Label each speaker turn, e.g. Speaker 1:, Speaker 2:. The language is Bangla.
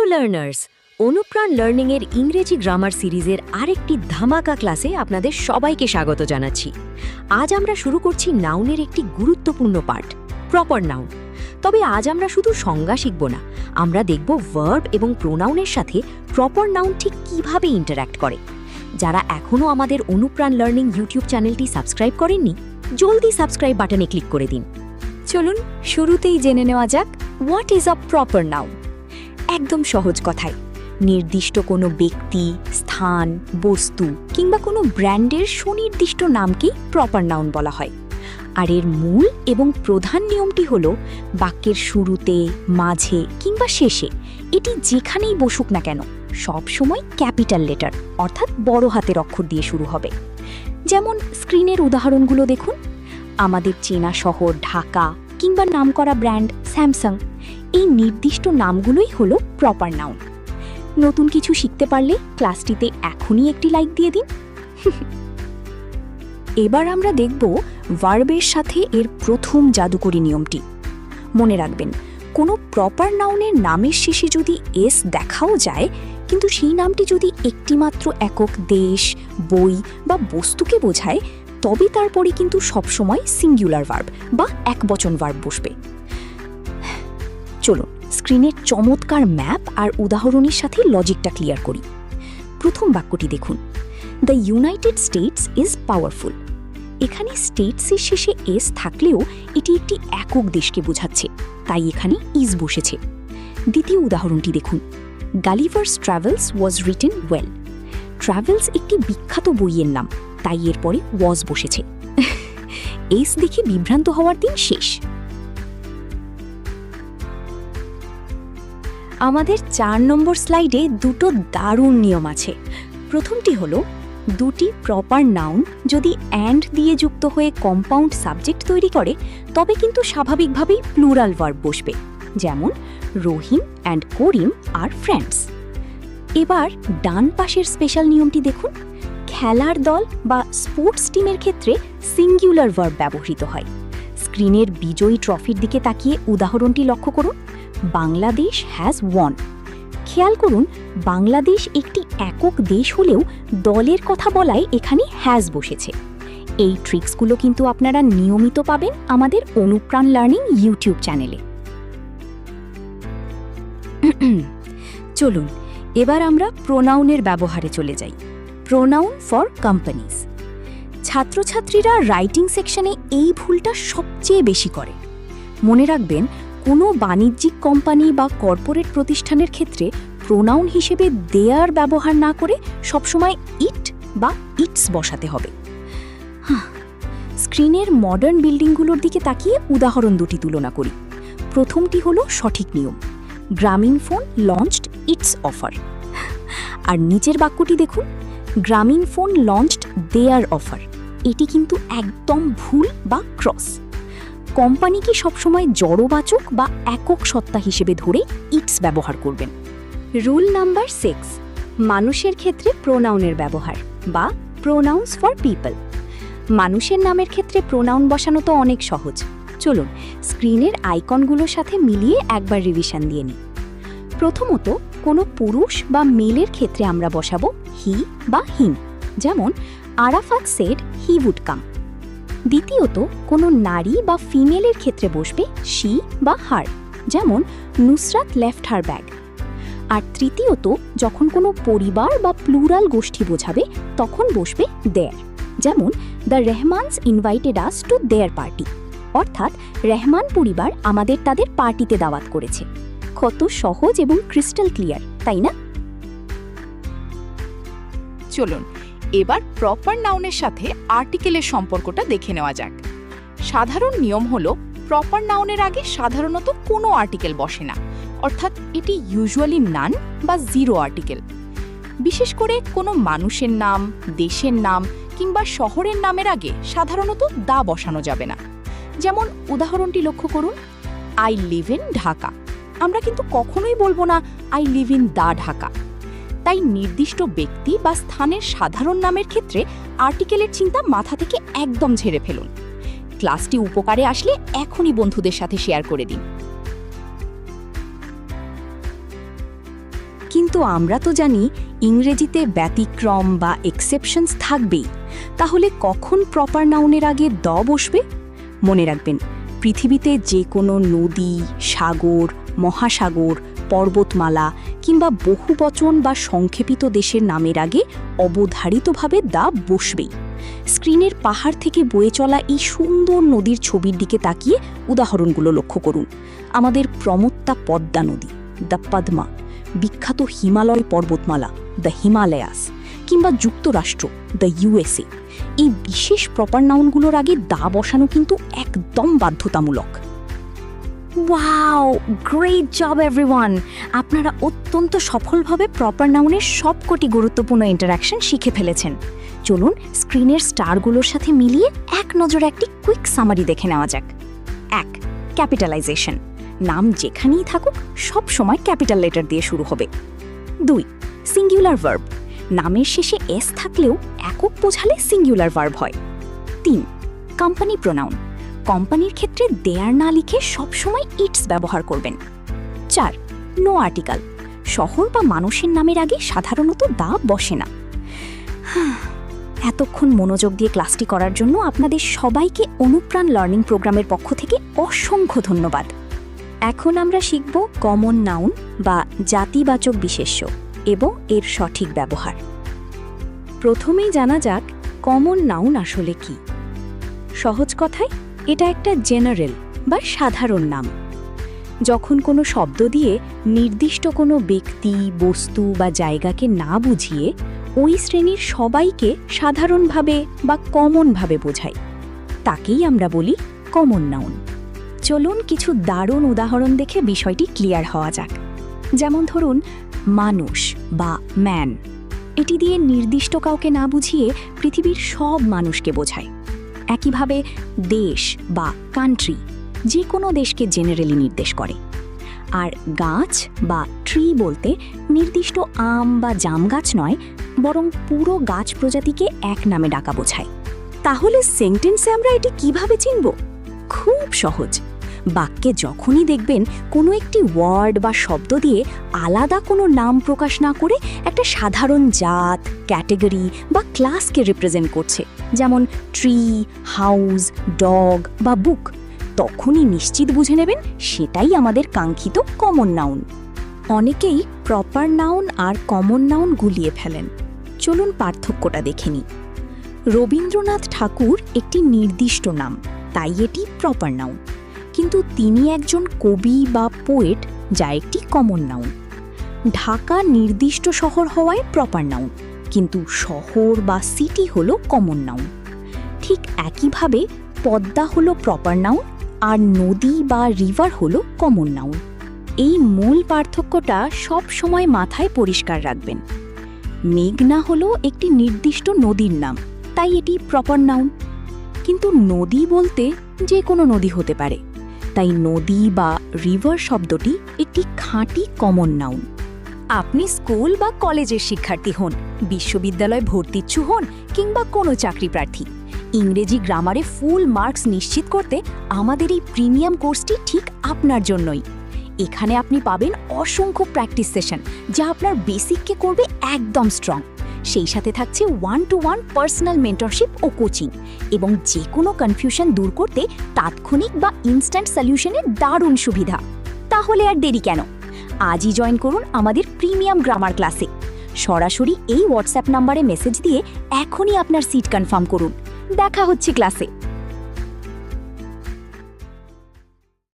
Speaker 1: হ্যালো লার্নার্স, অনুপ্রাণ লার্নিং এর ইংরেজি গ্রামার সিরিজের আরেকটি ধামাকা ক্লাসে আপনাদের সবাইকে স্বাগত জানাচ্ছি। আজ আমরা শুরু করছি নাউনের একটি গুরুত্বপূর্ণ পার্ট, প্রপার নাউন। তবে আজ আমরা শুধু সংজ্ঞা শিখব না, আমরা দেখব ভার্ব এবং প্রোনাউনের সাথে প্রপার নাউন ঠিক কিভাবে ইন্টারঅ্যাক্ট করে। যারা এখনও আমাদের অনুপ্রাণ লার্নিং ইউটিউব চ্যানেলটি সাবস্ক্রাইব করেননি, জলদি সাবস্ক্রাইব বাটনে ক্লিক করে দিন। চলুন শুরুতেই জেনে নেওয়া যাক what is a proper noun. একদম সহজ কথায়, নির্দিষ্ট কোনো ব্যক্তি, স্থান, বস্তু কিংবা কোনো ব্র্যান্ডের সুনির্দিষ্ট নামকেই প্রপার নাউন বলা হয়। আর এর মূল এবং প্রধান নিয়মটি হল বাক্যের শুরুতে, মাঝে কিংবা শেষে এটি যেখানেই বসুক না কেন সব সময় ক্যাপিটাল লেটার অর্থাৎ বড় হাতের অক্ষর দিয়ে শুরু হবে। যেমন স্ক্রিনের উদাহরণগুলো দেখুন, আমাদের চেনা শহর ঢাকা কিংবা নামকরা ব্র্যান্ড স্যামসাং, এই নির্দিষ্ট নামগুলোই হলো প্রপার নাউন। নতুন কিছু শিখতে পারলে ক্লাসটিতে এখনই একটি লাইক দিয়ে দিন। এবার আমরা দেখব ভার্বের সাথে এর প্রথম জাদুকরী নিয়মটি। মনে রাখবেন, কোনো প্রপার নাউনের নামের শেষে যদি এস দেখাও যায়, কিন্তু সেই নামটি যদি একটিমাত্র একক দেশ, বই বা বস্তুকে বোঝায়, তবে তারপরে কিন্তু সবসময় সিঙ্গুলার ভার্ব বা একবচন ভার্ব বসবে। চলুন স্ক্রিনের চমৎকার ম্যাপ আর উদাহরণের সাথে লজিকটা ক্লিয়ার করি। প্রথম বাক্যটি দেখুন, the United states is powerful. এখানে স্টেটসের শেষে এস থাকলেও এটি একটি একক দেশকে বোঝাচ্ছে, তাই এখানে ইজ বসেছে। দ্বিতীয় উদাহরণটি দেখুন, Gulliver's travels was written well. Travels একটি বিখ্যাত বইয়ের নাম, তাই এরপরে ওয়াজ বসেছে। এস দেখে বিভ্রান্ত হওয়ার দিন শেষ। আমাদের 4 নম্বর স্লাইডে দুটো দারুণ নিয়ম আছে। প্রথমটি হলো, দুটি প্রপার নাউন যদি অ্যান্ড দিয়ে যুক্ত হয়ে কম্পাউন্ড সাবজেক্ট তৈরি করে, তবে কিন্তু স্বাভাবিকভাবেই প্লুরাল ভার্ব বসবে। যেমন রহিম অ্যান্ড করিম আর ফ্রেন্ডস। এবার ডান পাশের স্পেশাল নিয়মটি দেখুন, খেলার দল বা স্পোর্টস টিমের ক্ষেত্রে সিঙ্গুলার ভার্ব ব্যবহৃত হয়। স্ক্রিনের বিজয়ী ট্রফির দিকে তাকিয়ে উদাহরণটি লক্ষ্য করুন, বাংলাদেশ হ্যাজ ওয়ান। খেয়াল করুন, বাংলাদেশ একটি একক দেশ হলেও দলের কথা বলায় এখানে হ্যাজ বসেছে। এই ট্রিক্সগুলো কিন্তু আপনারা নিয়মিত পাবেন আমাদের অনুপ্রাণ লার্নিং ইউটিউব চ্যানেলে। চলুন এবার আমরা প্রোনাউনের ব্যবহারে চলে যাই। Pronoun for companies. ছাত্রছাত্রীরা রাইটিং সেকশনে এই ভুলটা সবচেয়ে বেশি করে। মনে রাখবেন, কোনো বাণিজ্যিক কোম্পানি বা কর্পোরেট প্রতিষ্ঠানের ক্ষেত্রে প্রোনাউন হিসেবে দেয়ার ব্যবহার না করে সবসময় ইট বা ইটস বসাতে হবে। স্ক্রিনের মডার্ন বিল্ডিংগুলোর দিকে তাকিয়ে উদাহরণ দুটি তুলনা করি। প্রথমটি হলো সঠিক নিয়ম, গ্রামীণফোন লঞ্চড ইটস অফার। আর নিচের বাক্যটি দেখুন, গ্রামীণফোন লঞ্চড দেয়ার অফার। এটি কিন্তু একদম ভুল বা ক্রস। কোম্পানিকে সবসময় জড়বাচক বা একক সত্তা হিসেবে ধরে ইটস ব্যবহার করবেন। রুল নাম্বার 6, মানুষের ক্ষেত্রে প্রোনাউনের ব্যবহার বা প্রোনাউন্স ফর পিপল। মানুষের নামের ক্ষেত্রে প্রোনাউন বসানো তো অনেক সহজ। চলুন স্ক্রিনের আইকনগুলোর সাথে মিলিয়ে একবার রিভিশন দিয়ে নিই। প্রথমত, কোনো পুরুষ বা মেলের ক্ষেত্রে আমরা বসাবো হি বা হিম, যেমন Arafat said he would come. দ্বিতীয়ত, কোনো নারী বা ফিমেলের ক্ষেত্রে বসবে শি বা হার, যেমন নুসরাত লেফট হার ব্যাগ। আর তৃতীয়ত, যখন কোনো পরিবার বা প্লুরাল গোষ্ঠী বোঝাবে তখন বসবে দেয়ার, যেমন the Rehmans invited us to their party. অর্থাৎ রেহমান পরিবার আমাদের তাদের পার্টিতে দাওয়াত করেছে। কত সহজ এবং ক্রিস্টাল ক্লিয়ার, তাই না?
Speaker 2: চলুন এবার প্রপার নাউনের সাথে আর্টিকেলের সম্পর্কটা দেখে নেওয়া যাক। সাধারণ নিয়ম হলো, প্রপার নাউনের আগে সাধারণত কোনো আর্টিকেল বসে না, অর্থাৎ এটি ইউজুয়ালি নান বা জিরো আর্টিকেল। বিশেষ করে কোনো মানুষের নাম, দেশের নাম কিংবা শহরের নামের আগে সাধারণত দা বসানো যাবে না। যেমন উদাহরণটি লক্ষ্য করুন, আই লিভ ইন ঢাকা। আমরা কিন্তু কখনোই বলবো না I live in the Dhaka. তাই নির্দিষ্ট ব্যক্তি বা স্থানের সাধারণ নামের ক্ষেত্রে আর্টিকেলের চিন্তা মাথা থেকে একদম ঝেড়ে ফেলুন। ক্লাসটি উপকারে আসলে এখনই বন্ধুদের সাথে শেয়ার করে দিন।
Speaker 1: কিন্তু আমরা তো জানি ইংরেজিতে ব্যতিক্রম বা এক্সেপশনস থাকবেই। তাহলে কখন প্রপার নাউনের আগে দ বসবে? মনে রাখবেন, পৃথিবীতে যে কোনো নদী, সাগর, মহাসাগর, পর্বতমালা কিংবা বহুবচন বা সংক্ষেপিত দেশের নামের আগে অবধারিতভাবে দা বসবেই। স্ক্রিনের পাহাড় থেকে বয়ে চলা এই সুন্দর নদীর ছবির দিকে তাকিয়ে উদাহরণগুলো লক্ষ্য করুন। আমাদের প্রমত্তা পদ্মা নদী, দ্য পদ্মা, বিখ্যাত হিমালয় পর্বতমালা, দ্য হিমালয়াস, কিংবা যুক্তরাষ্ট্র, দ্য ইউএসএ। এই বিশেষ প্রপার নাউনগুলোর আগে দা বসানো কিন্তু একদম বাধ্যতামূলক। Wow, great job everyone! আপনারা অত্যন্ত সফলভাবে প্রপার নাউনের সবকটি গুরুত্বপূর্ণ ইন্টারাকশন শিখে ফেলেছেন। চলুন স্ক্রিনের স্টারগুলোর সাথে মিলিয়ে এক নজরে একটি কুইক সামারি দেখে নেওয়া যাক। 1. ক্যাপিটালাইজেশন। নাম যেখানেই থাকুক সব সময় ক্যাপিটাল লেটার দিয়ে শুরু হবে। 2. Singular verb. নামের শেষে এস থাকলেও একক বোঝালে সিঙ্গুলার ভার্ব হয়। 3. Company pronoun. কোম্পানির ক্ষেত্রে দেয়ার না লিখে সবসময় ইটস ব্যবহার করবেন। 4. No article. শহর বা মানুষের নামের আগে সাধারণত দা বসে না। এতক্ষণ মনোযোগ দিয়ে ক্লাসটি করার জন্য আপনাদের সবাইকে অনুপ্রাণ লার্নিং প্রোগ্রামের পক্ষ থেকে অসংখ্য ধন্যবাদ। এখন আমরা শিখব কমন নাউন বা জাতিবাচক বিশেষ্য এবং এর সঠিক ব্যবহার। প্রথমেই জানা যাক কমন নাউন আসলে কি। সহজ কথায় এটা একটা জেনারেল বা সাধারণ নাম। যখন কোনো শব্দ দিয়ে নির্দিষ্ট কোনো ব্যক্তি, বস্তু বা জায়গাকে না বুঝিয়ে ওই শ্রেণীর সবাইকে সাধারণভাবে বা কমনভাবে বোঝায়, তাকেই আমরা বলি কমন নাউন। চলুন কিছু দারুণ উদাহরণ দেখে বিষয়টি ক্লিয়ার হওয়া যাক। যেমন ধরুন মানুষ বা ম্যান, এটি দিয়ে নির্দিষ্ট কাউকে না বুঝিয়ে পৃথিবীর সব মানুষকে বোঝায়। একইভাবে দেশ বা কান্ট্রি যে কোনো দেশকে জেনারেলি নির্দেশ করে। আর গাছ বা ট্রি বলতে নির্দিষ্ট আম বা জাম গাছ নয়, বরং পুরো গাছ প্রজাতিকে এক নামে ডাকা বোঝায়। তাহলে সেন্টেন্সে আমরা এটি কিভাবে চিনব? খুব সহজ। বাক্যে যখনই দেখবেন কোনো একটি ওয়ার্ড বা শব্দ দিয়ে আলাদা কোনো নাম প্রকাশ না করে একটা সাধারণ জাত, ক্যাটেগরি বা ক্লাসকে রিপ্রেজেন্ট করছে, যেমন ট্রি, হাউস, ডগ বা বুক, তখনই নিশ্চিত বুঝে নেবেন সেটাই আমাদের কাঙ্ক্ষিত কমন নাউন। অনেকেই প্রপার নাউন আর কমন নাউন গুলিয়ে ফেলেন। চলুন পার্থক্যটা দেখে নিই। রবীন্দ্রনাথ ঠাকুর একটি নির্দিষ্ট নাম, তাই এটি প্রপার নাউন। কিন্তু তিনি একজন কবি বা পোয়েট, যা একটি কমন নাউন। ঢাকা নির্দিষ্ট শহর হওয়ায় প্রপার নাউন, কিন্তু শহর বা সিটি হলো কমন নাউন। ঠিক একইভাবে পদ্মা হলো প্রপার নাউন আর নদী বা রিভার হলো কমন নাউন। এই মূল পার্থক্যটা সব সময় মাথায় পরিষ্কার রাখবেন। মেঘনা হলো একটি নির্দিষ্ট নদীর নাম, তাই এটি প্রপার নাউন। কিন্তু নদী বলতে যে কোনো নদী হতে পারে, তাই নদী বা রিভার শব্দটি একটি খাঁটি কমন নাউন। আপনি স্কুল বা কলেজের শিক্ষার্থী হন, বিশ্ববিদ্যালয়ে ভর্তিচ্ছু হন কিংবা কোনো চাকরি প্রার্থী, ইংরেজি গ্রামারে ফুল মার্কস নিশ্চিত করতে আমাদের এই প্রিমিয়াম কোর্সটি ঠিক আপনার জন্যই। এখানে আপনি পাবেন অসংখ্য প্র্যাকটিস সেশন, যা আপনার বেসিককে করবে একদম স্ট্রং। সেই সাথে থাকছে 1-to-1 পার্সোনাল মেন্টরশিপ ও কোচিং, এবং যে কোনো কনফিউশন দূর করতে তাৎক্ষণিক বা ইনস্ট্যান্ট সলিউশনের দারুণ সুবিধা। তাহলে আর দেরি কেন? আজই জয়েন করুন আমাদের প্রিমিয়াম গ্রামার ক্লাসে। সরাসরি এই হোয়াটসঅ্যাপ নাম্বারে মেসেজ দিয়ে এখনই আপনার সিট কনফার্ম করুন। দেখা হচ্ছে ক্লাসে।